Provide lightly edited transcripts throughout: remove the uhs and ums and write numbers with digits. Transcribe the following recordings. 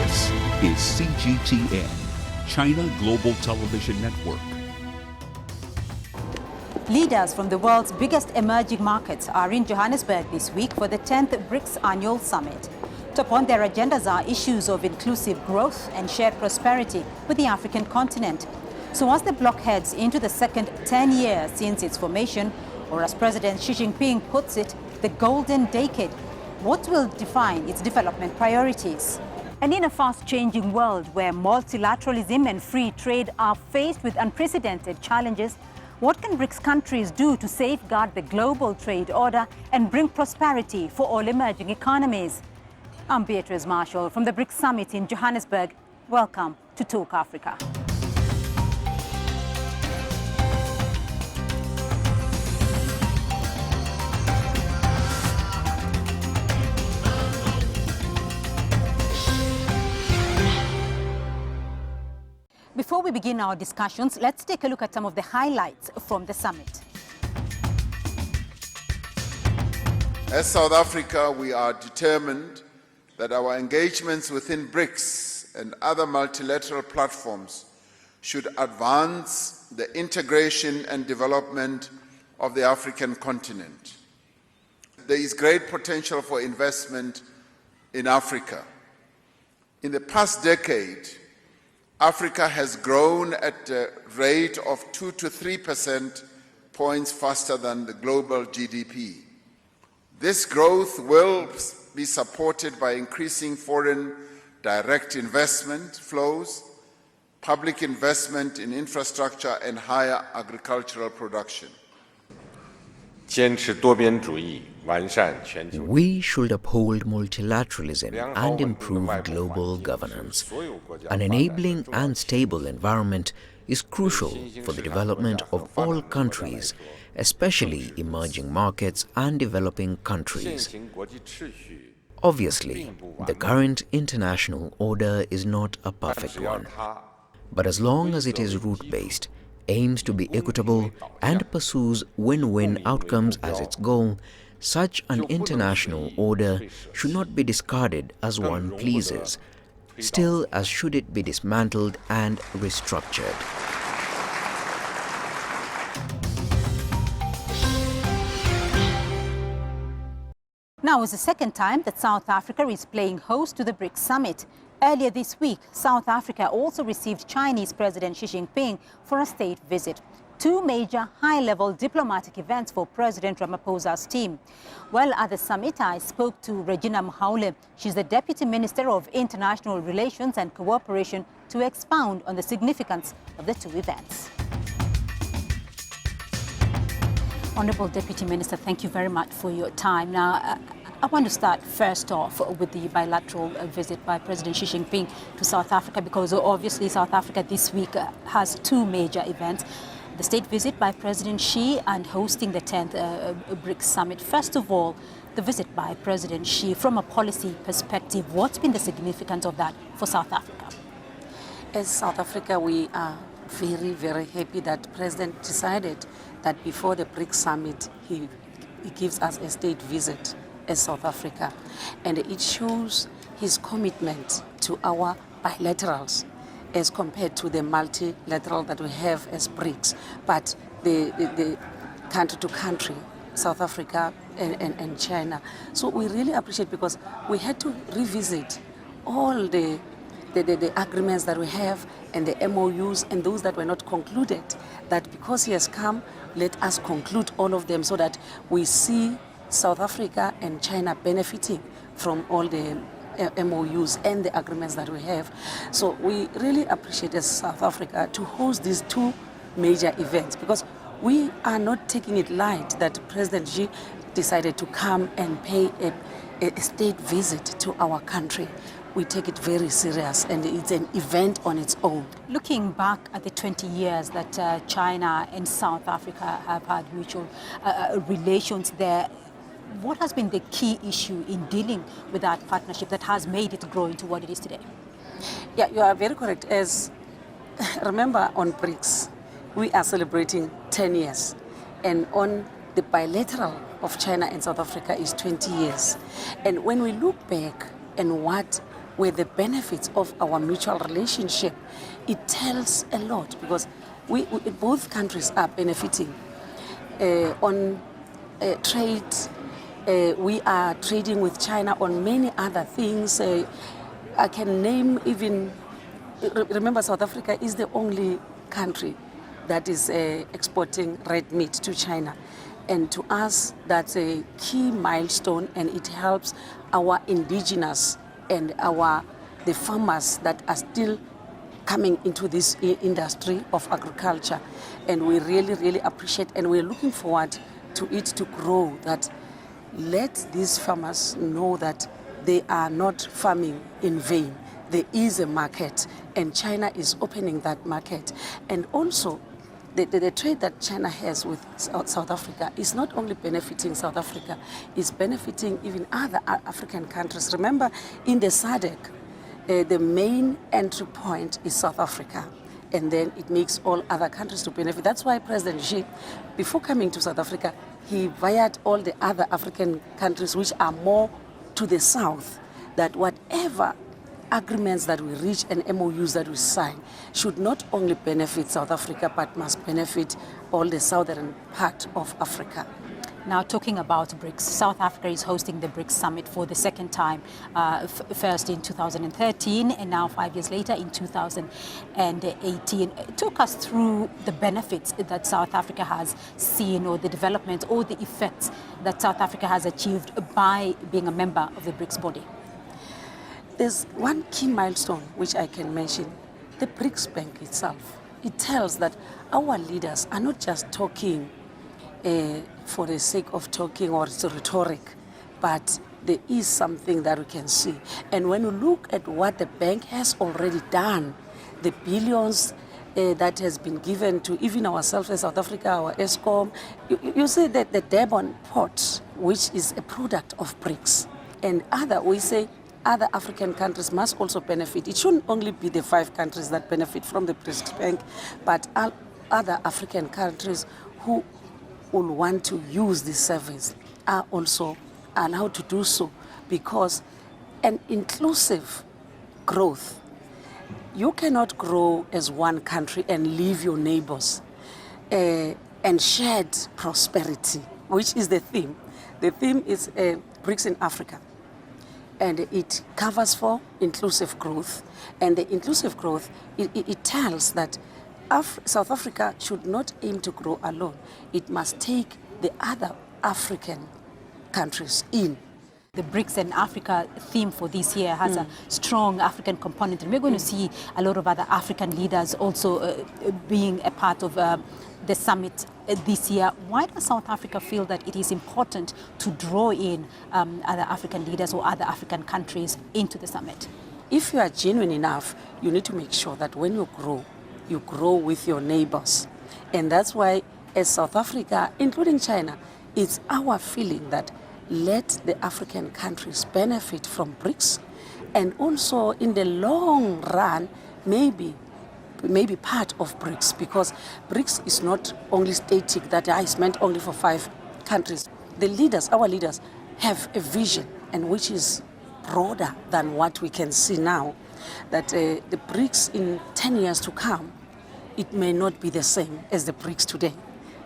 This is CGTN, China Global Television Network. Leaders from the world's biggest emerging markets are in Johannesburg this week for the 10th BRICS Annual Summit. Top on their agendas are issues of inclusive growth and shared prosperity with the African continent. So as the bloc heads into the second 10 years since its formation, or as President Xi Jinping puts it, the golden decade, what will define its development priorities? And in a fast-changing world where multilateralism and free trade are faced with unprecedented challenges, what can BRICS countries do to safeguard the global trade order and bring prosperity for all emerging economies? I'm Beatrice Marshall from the BRICS Summit in Johannesburg. Welcome to Talk Africa. Before we begin our discussions, let's take a look at some of the highlights from the summit. As South Africa, we are determined that our engagements within BRICS and other multilateral platforms should advance the integration and development of the African continent. There is great potential for investment in Africa. In the past decade, Africa has grown at a rate of 2 to 3% points faster than the global GDP. This growth will be supported by increasing foreign direct investment flows, public investment in infrastructure, and higher agricultural production. We should uphold multilateralism and improve global governance. An enabling and stable environment is crucial for the development of all countries, especially emerging markets and developing countries. Obviously, the current international order is not a perfect one, but as long as it is root-based, aims to be equitable, and pursues win-win outcomes as its goal, such an international order should not be discarded as one pleases, still as should it be dismantled and restructured. Now is the second time that South Africa is playing host to the BRICS Summit. Earlier this week, South Africa also received Chinese President Xi Jinping for a state visit. Two major high-level diplomatic events for President Ramaphosa's team. Well, at the summit, I spoke to Regina Mhaule. She's the Deputy Minister of International Relations and Cooperation, to expound on the significance of the two events. Honorable Deputy Minister, thank you very much for your time. Now, I want to start first off with the bilateral visit by President Xi Jinping to South Africa, because obviously South Africa this week has two major events. The state visit by President Xi and hosting the 10th BRICS Summit. First of all, the visit by President Xi, from a policy perspective, what's been the significance of that for South Africa? As South Africa, we are very, very happy that President decided that before the BRICS Summit, he gives us a state visit as South Africa, and it shows his commitment to our bilaterals as compared to the multilateral that we have as BRICS, but the country to country, South Africa and China. So we really appreciate, because we had to revisit all the agreements that we have and the MOUs and those that were not concluded, that because he has come, let us conclude all of them so that we see South Africa and China benefiting from all the MOUs and the agreements that we have. So we really appreciate as South Africa to host these two major events, because we are not taking it light that President Xi decided to come and pay a state visit to our country. We take it very serious, and it's an event on its own. Looking back at the 20 years that China and South Africa have had mutual relations there, what has been the key issue in dealing with that partnership that has made it grow into what it is today? Yeah, you are very correct. As remember, on BRICS, we are celebrating 10 years. And on the bilateral of China and South Africa is 20 years. And when we look back and what where the benefits of our mutual relationship, it tells a lot, because we both countries are benefiting on trade. We are trading with China on many other things. I can name even, remember, South Africa is the only country that is exporting red meat to China. And to us, that's a key milestone, and it helps our indigenous and the farmers that are still coming into this industry of agriculture. And we really, really appreciate, and we're looking forward to it to grow, that let these farmers know that they are not farming in vain. There is a market, and China is opening that market. And also, the trade that China has with South Africa is not only benefiting South Africa, it's benefiting even other African countries. Remember, in the SADC, the main entry point is South Africa, and then it makes all other countries to benefit. That's why President Xi, before coming to South Africa, he wired all the other African countries which are more to the south, that whatever agreements that we reach and MOUs that we sign should not only benefit South Africa, but must benefit all the southern part of Africa. Now, talking about BRICS, South Africa is hosting the BRICS summit for the second time, first in 2013 and now 5 years later in 2018. Talk us through the benefits that South Africa has seen, or the development or the effects that South Africa has achieved by being a member of the BRICS body. There's one key milestone which I can mention, the BRICS Bank itself. It tells that our leaders are not just talking for the sake of talking, or it's rhetoric, but there is something that we can see. And when you look at what the bank has already done, the billions that has been given to even ourselves as South Africa, our ESCOM, you see that the Durban port, which is a product of BRICS, and we say other African countries must also benefit. It shouldn't only be the 5 countries that benefit from the BRICS Bank, but other African countries who will want to use this service are also allowed to do so, because an inclusive growth, you cannot grow as one country and leave your neighbors, and shared prosperity, which is the theme. The theme is BRICS in Africa, and it covers for inclusive growth. And the inclusive growth, it tells that South Africa should not aim to grow alone. It must take the other African countries in. The BRICS and Africa theme for this year has a strong African component, and we're going to see a lot of other African leaders also being a part of the summit this year. Why does South Africa feel that it is important to draw in other African leaders or other African countries into the summit? If you are genuine enough, you need to make sure that when you grow with your neighbors. And that's why, as South Africa, including China, it's our feeling that let the African countries benefit from BRICS, and also in the long run, maybe part of BRICS, because BRICS is not only static, that is meant only for 5 countries. The leaders, our leaders, have a vision, and which is broader than what we can see now, that the BRICS in 10 years to come, it may not be the same as the BRICS today.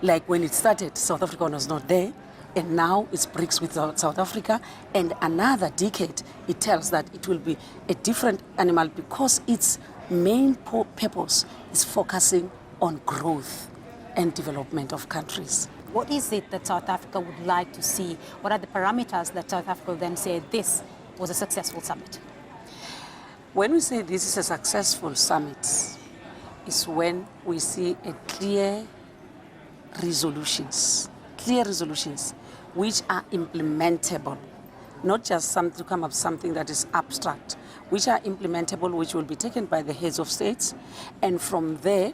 Like when it started, South Africa was not there, and now it's BRICS with South Africa, and another decade, it tells that it will be a different animal, because its main purpose is focusing on growth and development of countries. What is it that South Africa would like to see? What are the parameters that South Africa will then say this was a successful summit? When we say this is a successful summit, is when we see a clear resolutions which are implementable, not just to come up with something that is abstract, which are implementable, which will be taken by the heads of states, and from there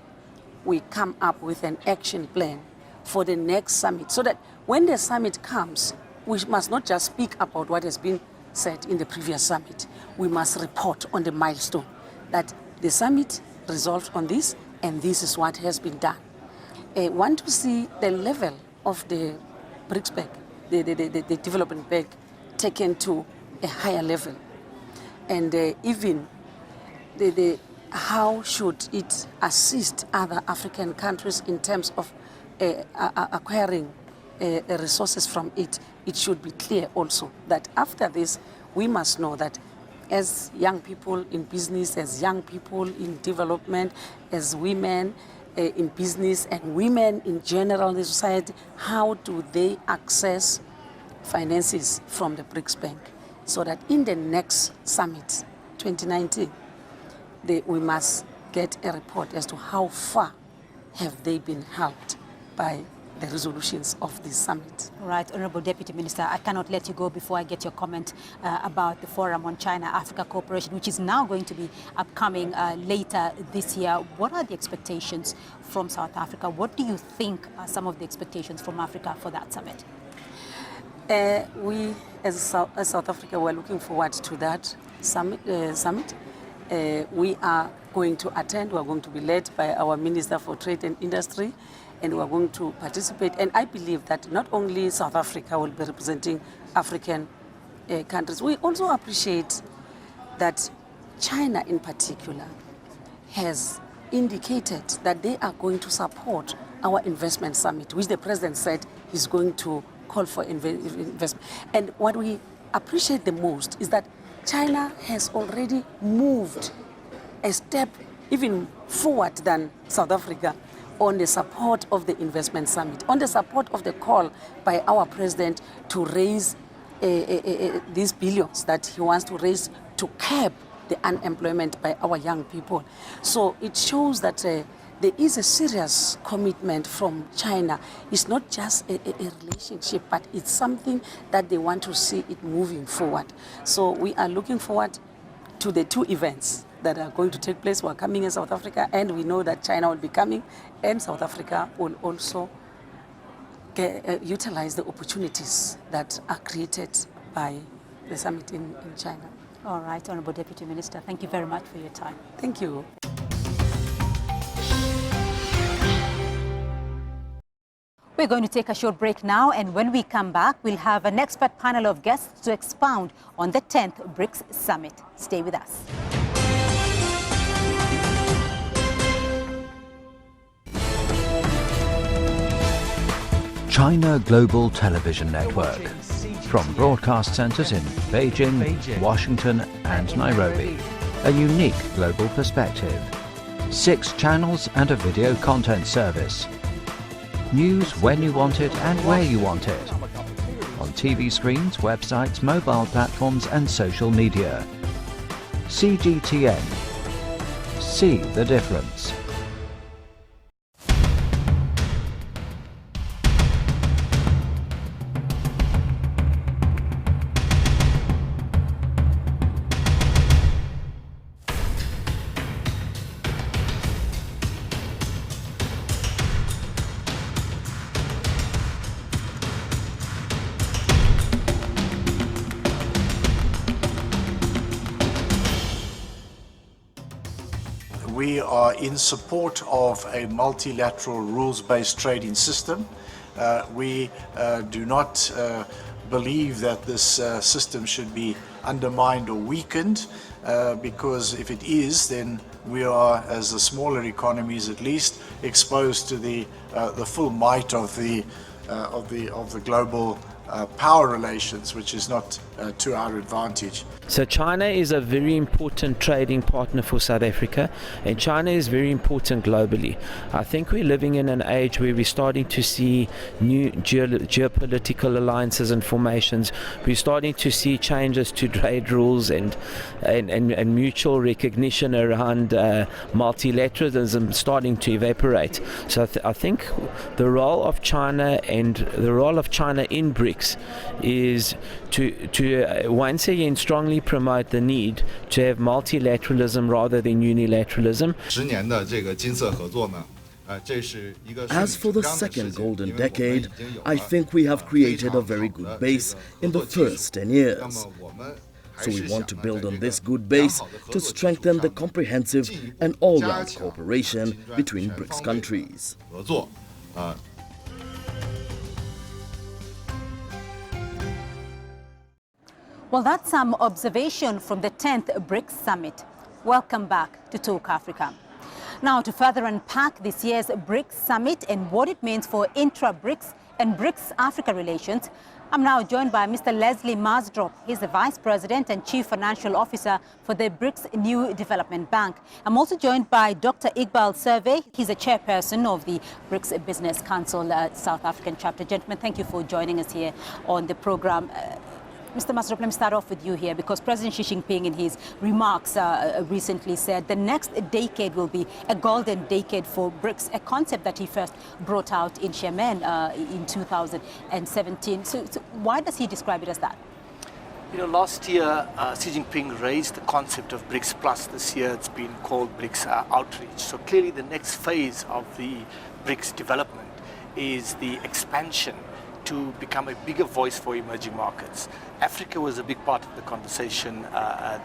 we come up with an action plan for the next summit, so that when the summit comes, we must not just speak about what has been said in the previous summit. We must report on the milestone, that the summit resolved on this, and this is what has been done. Want to see the level of the BRICS Bank, the development bank, taken to a higher level. and even how should it assist other African countries in terms of acquiring resources from it. It should be clear also that after this, we must know that as young people in business, as young people in development, as women in business and women in general in the society, how do they access finances from the BRICS Bank so that in the next summit, 2019, we must get a report as to how far have they been helped by the resolutions of this summit. All right, Honorable Deputy Minister, I cannot let you go before I get your comment about the Forum on China-Africa Cooperation, which is now going to be upcoming later this year. What are the expectations from South Africa? What do you think are some of the expectations from Africa for that summit? We, as South Africa, we're looking forward to that summit. We are going to attend. We are going to be led by our Minister for Trade and Industry, and we are going to participate. And I believe that not only South Africa will be representing African countries, we also appreciate that China in particular has indicated that they are going to support our investment summit, which the President said he's going to call for investment. And what we appreciate the most is that China has already moved a step even forward than South Africa on the support of the investment summit, on the support of the call by our president to raise these billions that he wants to raise to curb the unemployment by our young people. So it shows that there is a serious commitment from China. It's not just a relationship, but it's something that they want to see it moving forward. So we are looking forward to the two events that are going to take place. We are coming in South Africa, and we know that China will be coming, and South Africa will also utilize the opportunities that are created by the summit in China. All right, Honorable Deputy Minister, thank you very much for your time. Thank you. We're going to take a short break now, and when we come back, we'll have an expert panel of guests to expound on the 10th BRICS Summit. Stay with us. China Global Television Network. From broadcast centers in Beijing, Washington, and Nairobi. A unique global perspective. 6 channels and a video content service. News when you want it and where you want it. On TV screens, websites, mobile platforms, and social media. CGTN. See the difference. We are in support of a multilateral rules-based trading system. We do not believe that this system should be undermined or weakened, because if it is, then we are, as the smaller economies at least, exposed to the full might of the global power relations, which is not to our advantage. So China is a very important trading partner for South Africa, and China is very important globally. I think we're living in an age where we're starting to see new geopolitical alliances and formations. We're starting to see changes to trade rules and mutual recognition around multilateralism starting to evaporate. So I think the role of China and the role of China in BRICS is to once again strongly promote the need to have multilateralism rather than unilateralism. As for the second golden decade, I think we have created a very good base in the first 10 years. So we want to build on this good base to strengthen the comprehensive and all-round cooperation between BRICS countries. Well, that's some observation from the 10th BRICS Summit. Welcome back to Talk Africa. Now, to further unpack this year's BRICS Summit and what it means for intra-BRICS and BRICS-Africa relations, I'm now joined by Mr. Leslie Marsdrop. He's the Vice President and Chief Financial Officer for the BRICS New Development Bank. I'm also joined by Dr. Iqbal Survey. He's a chairperson of the BRICS Business Council South African chapter. Gentlemen, thank you for joining us here on the program. Mr. Marsdrop, let me start off with you here because President Xi Jinping in his remarks recently said the next decade will be a golden decade for BRICS, a concept that he first brought out in Xiamen in 2017. So why does he describe it as that? You know, last year Xi Jinping raised the concept of BRICS Plus. This year it's been called BRICS Outreach. So clearly the next phase of the BRICS development is the expansion to become a bigger voice for emerging markets. Africa was a big part of the conversation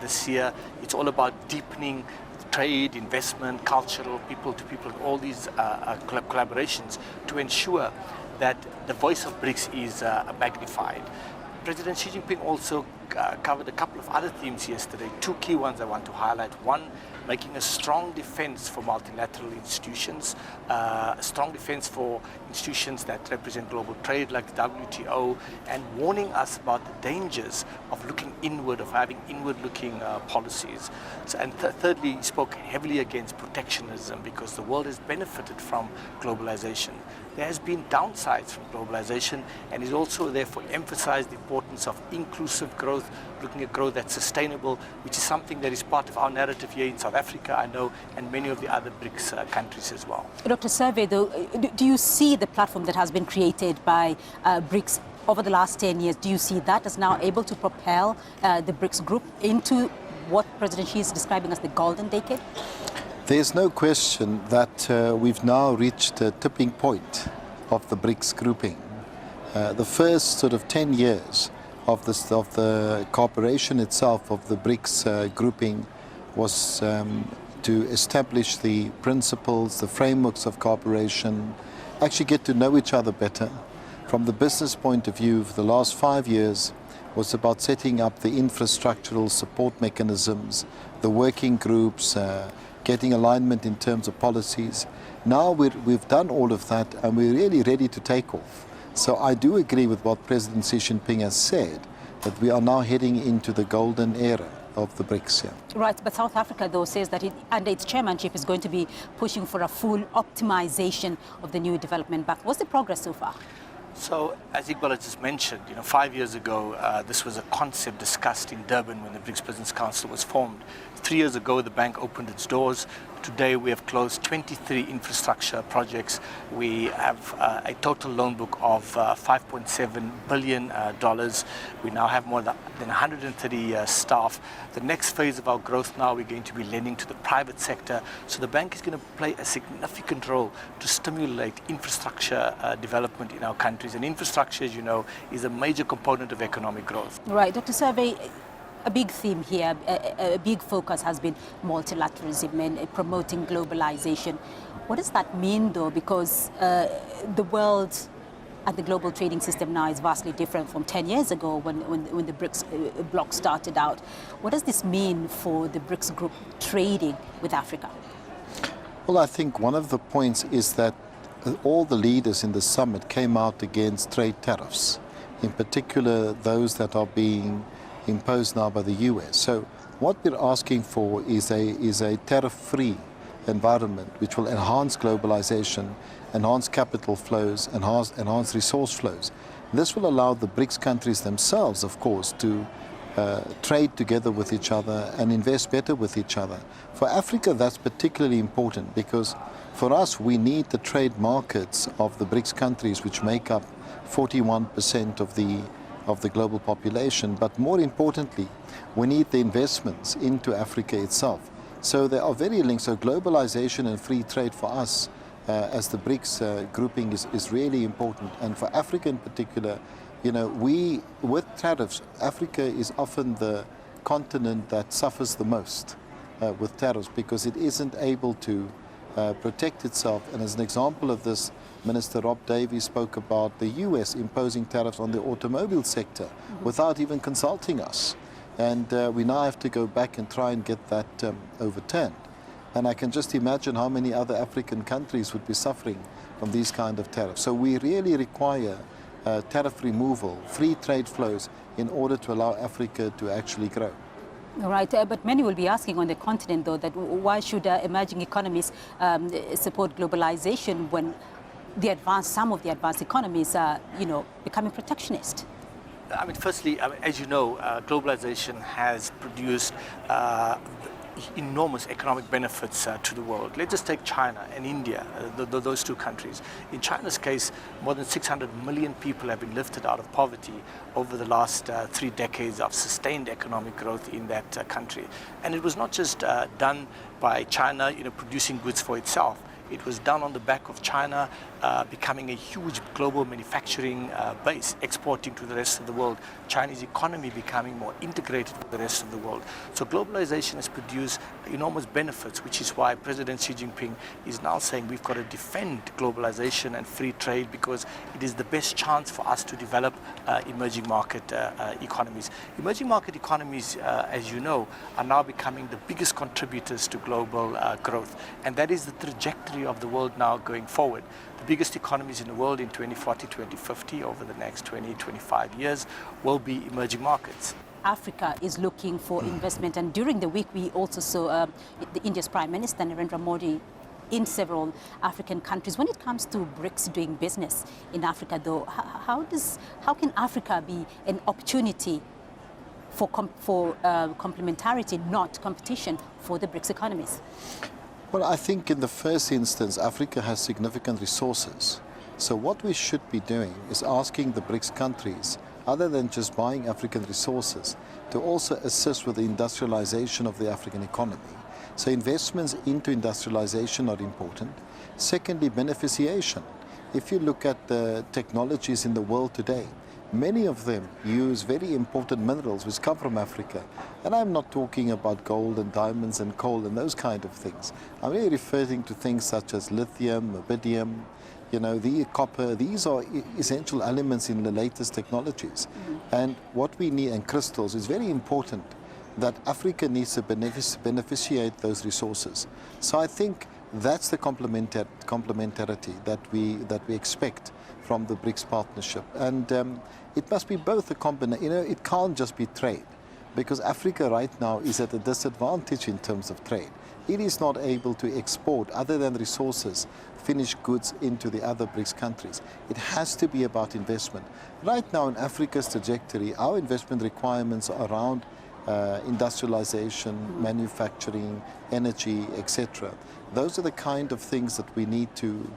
this year. It's all about deepening trade, investment, cultural, people-to-people, all these collaborations to ensure that the voice of BRICS is magnified. President Xi Jinping also covered a couple of other themes yesterday. Two key ones I want to highlight. One, making a strong defense for multilateral institutions, a strong defense for institutions that represent global trade like the WTO, and warning us about the dangers of looking inward, of having inward-looking policies. So, and thirdly, he spoke heavily against protectionism because the world has benefited from globalization. There has been downsides from globalization, and he's also therefore emphasized the importance of inclusive growth, looking at growth that's sustainable, which is something that is part of our narrative here in South Africa, I know, and many of the other BRICS countries as well. Dr. Survey, though, do you see the platform that has been created by BRICS over the last 10 years? Do you see that as now able to propel the BRICS group into what President Xi is describing as the golden decade? There's no question that we've now reached a tipping point of the BRICS grouping. The first sort of 10 years of the cooperation itself of the BRICS grouping was to establish the principles, the frameworks of cooperation, actually get to know each other better. From the business point of view, the last 5 years was about setting up the infrastructural support mechanisms, the working groups, getting alignment in terms of policies. Now we've done all of that and we're really ready to take off. So I do agree with what President Xi Jinping has said, that we are now heading into the golden era of the BRICS. Yeah. Right, but South Africa, though, says that under its chairmanship is going to be pushing for a full optimization of the new development bank. What's the progress so far? So, as Iqbal has just mentioned, 5 years ago, this was a concept discussed in Durban when the BRICS Business Council was formed. 3 years ago, the bank opened its doors. Today, we have closed 23 infrastructure projects. We have a total loan book of $5.7 billion. We now have more than 130 staff. The next phase of our growth now, we're going to be lending to the private sector. So the bank is going to play a significant role to stimulate infrastructure development in our countries. And infrastructure, as you know, is a major component of economic growth. Right, Dr. Survey, a big theme here, a big focus has been multilateralism and promoting globalization. What does that mean, though? Because the world and the global trading system now is vastly different from 10 years ago when the BRICS bloc started out. What does this mean for the BRICS group trading with Africa? Well, I think one of the points is that all the leaders in the summit came out against trade tariffs, in particular those that are being imposed now by the US. So what we're asking for is a tariff-free environment which will enhance globalization, enhance capital flows, enhance resource flows. This will allow the BRICS countries themselves, of course, to trade together with each other and invest better with each other. For Africa, that's particularly important because for us, we need the trade markets of the BRICS countries, which make up 41% of the global population, but more importantly, we need the investments into Africa itself. So they are very linked. So globalization and free trade for us as the BRICS grouping is really important. And for Africa in particular, with tariffs, Africa is often the continent that suffers the most with tariffs because it isn't able to protect itself. And as an example of this, Minister Rob Davies spoke about the US imposing tariffs on the automobile sector without even consulting us. And we now have to go back and try and get that overturned. And I can just imagine how many other African countries would be suffering from these kind of tariffs. So we really require tariff removal, free trade flows, in order to allow Africa to actually grow. Right, but many will be asking on the continent, though, that why should emerging economies support globalization when some of the advanced economies are, becoming protectionist? I mean, firstly, as you know, globalization has produced enormous economic benefits to the world. Let's just take China and India, those two countries. In China's case, more than 600 million people have been lifted out of poverty over the last 3 decades of sustained economic growth in that country. And it was not just done by China, producing goods for itself. It was done on the back of China becoming a huge global manufacturing base, exporting to the rest of the world, Chinese economy becoming more integrated with the rest of the world. So globalization has produced enormous benefits, which is why President Xi Jinping is now saying we've got to defend globalization and free trade because it is the best chance for us to develop emerging market economies. Emerging market economies, as you know, are now becoming the biggest contributors to global growth, and that is the trajectory of the world now going forward. The biggest economies in the world in 2040, 2050, over the next 20, 25 years, will be emerging markets. Africa is looking for investment, and during the week we also saw India's Prime Minister Narendra Modi in several African countries. When it comes to BRICS doing business in Africa, though, how can Africa be an opportunity for complementarity, not competition, for the BRICS economies? Well, I think in the first instance, Africa has significant resources. So what we should be doing is asking the BRICS countries, other than just buying African resources, to also assist with the industrialization of the African economy. So investments into industrialization are important. Secondly, beneficiation. If you look at the technologies in the world today, many of them use very important minerals which come from Africa. And I'm not talking about gold and diamonds and coal and those kind of things. I'm really referring to things such as lithium, iridium, the copper. These are essential elements in the latest technologies. And what we need, and crystals, is very important that Africa needs to beneficiate those resources. So I think that's the complementarity that we expect from the BRICS partnership. And it must be both a combination. It can't just be trade, because Africa right now is at a disadvantage in terms of trade. It is not able to export, other than resources, finished goods into the other BRICS countries. It has to be about investment. Right now in Africa's trajectory, our investment requirements are around industrialization, manufacturing, energy, etc. Those are the kind of things that we need to,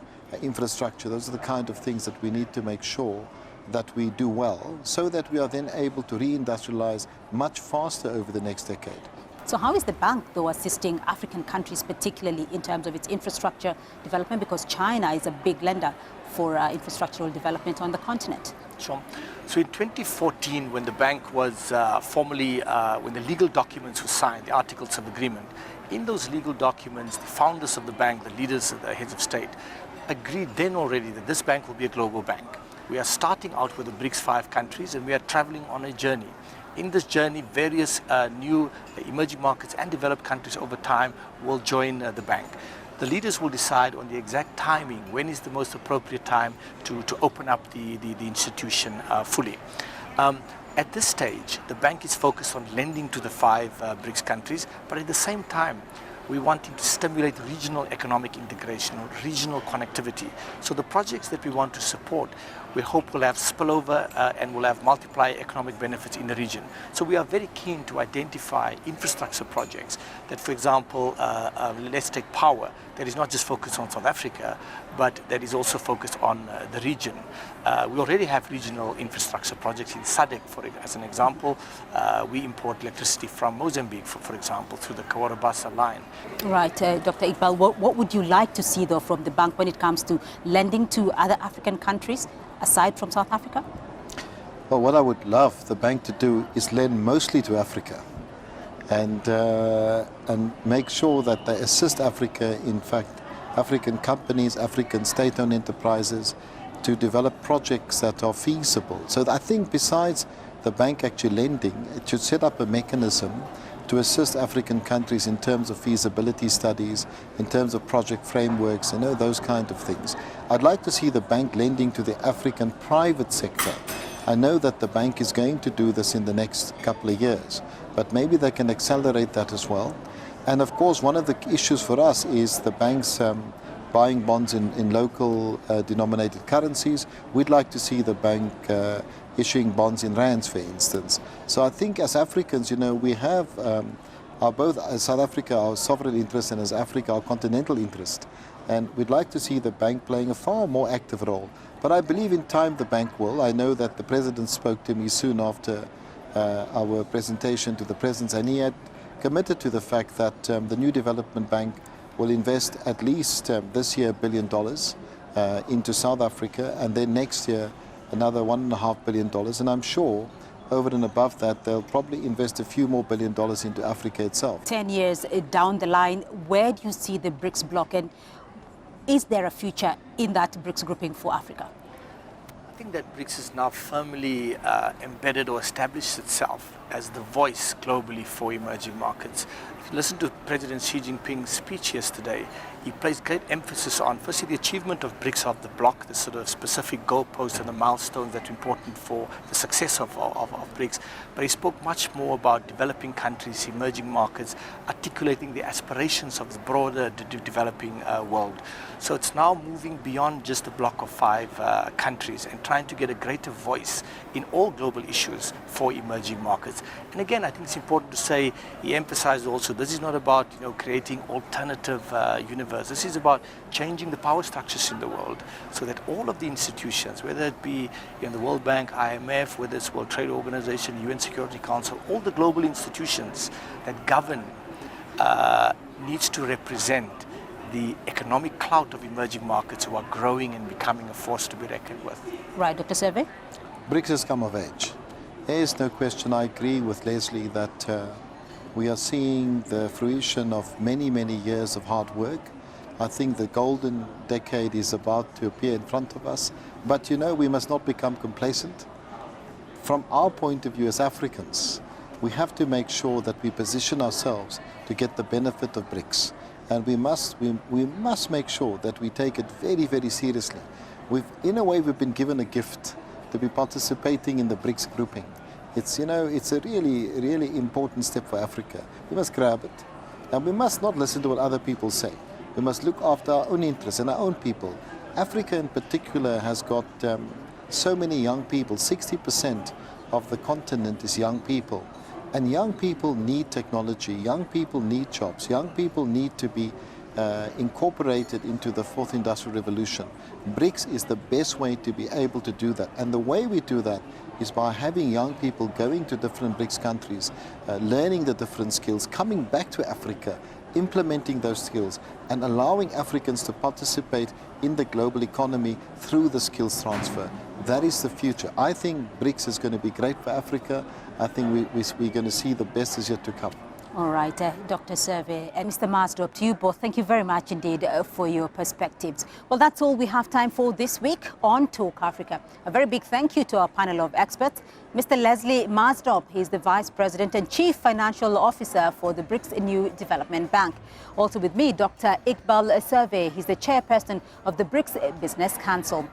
infrastructure, those are the kind of things that we need to make sure that we do well, so that we are then able to reindustrialize much faster over the next decade. So how is the bank, though, assisting African countries, particularly in terms of its infrastructure development, because China is a big lender for infrastructural development on the continent? Sure. So in 2014, when the bank was formally, when the legal documents were signed, the Articles of Agreement, in those legal documents, the founders of the bank, the leaders, the heads of state, agreed then already that this bank will be a global bank. We are starting out with the BRICS 5 countries, and we are traveling on a journey. In this journey, various new emerging markets and developed countries over time will join the bank. The leaders will decide on the exact timing, when is the most appropriate time to open up the institution fully. At this stage, the bank is focused on lending to the 5 BRICS countries, but at the same time, we're wanting to stimulate regional economic integration or regional connectivity. So the projects that we want to support, we hope will have spillover and will have multiplier economic benefits in the region. So we are very keen to identify infrastructure projects that, for example, let's take power, that is not just focused on South Africa, but that is also focused on the region. We already have regional infrastructure projects in SADC, as an example. We import electricity from Mozambique, for example, through the Kawarabasa line. Right, Dr. Iqbal, what would you like to see, though, from the bank when it comes to lending to other African countries, aside from South Africa? Well, what I would love the bank to do is lend mostly to Africa, and make sure that they assist Africa, in fact, African companies, African state-owned enterprises to develop projects that are feasible. So I think besides the bank actually lending, it should set up a mechanism to assist African countries in terms of feasibility studies, in terms of project frameworks, those kind of things. I'd like to see the bank lending to the African private sector. I know that the bank is going to do this in the next couple of years, but maybe they can accelerate that as well. And of course, one of the issues for us is the banks buying bonds in local denominated currencies. We'd like to see the bank issuing bonds in rands, for instance. So I think as Africans, we have both as South Africa our sovereign interest and as Africa our continental interest. And we'd like to see the bank playing a far more active role. But I believe in time the bank will. I know that the President spoke to me soon after our presentation to the President, and he had committed to the fact that the new development bank will invest at least this year $1 billion into South Africa, and then next year another $1.5 billion. And I'm sure over and above that, they'll probably invest a few more $1 billion into Africa itself. 10 years down the line, where do you see the BRICS bloc, and is there a future in that BRICS grouping for Africa? I think that BRICS is now firmly embedded or established itself as the voice globally for emerging markets. If you listen to President Xi Jinping's speech yesterday, he placed great emphasis on, firstly, the achievement of BRICS of the bloc, the sort of specific goalposts and the milestones that are important for the success of BRICS. But he spoke much more about developing countries, emerging markets, articulating the aspirations of the broader developing world. So it's now moving beyond just a bloc of 5 countries and trying to get a greater voice in all global issues for emerging markets. And again, I think it's important to say, he emphasized also, this is not about creating alternative universe. This is about changing the power structures in the world so that all of the institutions, whether it be the World Bank, IMF, whether it's World Trade Organization, UN Security Council, all the global institutions that govern needs to represent the economic clout of emerging markets who are growing and becoming a force to be reckoned with. Right, Dr. Survey? BRICS has come of age. There is no question, I agree with Leslie, that we are seeing the fruition of many, many years of hard work. I think the golden decade is about to appear in front of us. But we must not become complacent. From our point of view as Africans, we have to make sure that we position ourselves to get the benefit of BRICS. And we must make sure that we take it very, very seriously. In a way, we've been given a gift to be participating in the BRICS grouping. It's a really, really important step for Africa. We must grab it. And we must not listen to what other people say. We must look after our own interests and our own people. Africa in particular has got so many young people. 60% of the continent is young people. And young people need technology, young people need jobs, young people need to be incorporated into the 4th Industrial Revolution. BRICS is the best way to be able to do that. And the way we do that is by having young people going to different BRICS countries, learning the different skills, coming back to Africa, implementing those skills, and allowing Africans to participate in the global economy through the skills transfer. That is the future. I think BRICS is going to be great for Africa. I think we're going to see the best is yet to come. All right, Dr. Survey and Mr. Marsdorp, to you both, thank you very much indeed for your perspectives. Well, that's all we have time for this week on Talk Africa. A very big thank you to our panel of experts. Mr. Leslie Marsdorp, he's the Vice President and Chief Financial Officer for the BRICS New Development Bank. Also with me, Dr. Iqbal Survey, he's the Chairperson of the BRICS Business Council.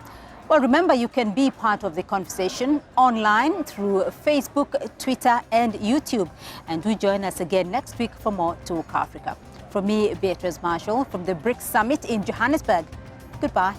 Well, remember, you can be part of the conversation online through Facebook, Twitter, and YouTube. And do join us again next week for more Talk Africa. From me, Beatrice Marshall, from the BRICS Summit in Johannesburg. Goodbye.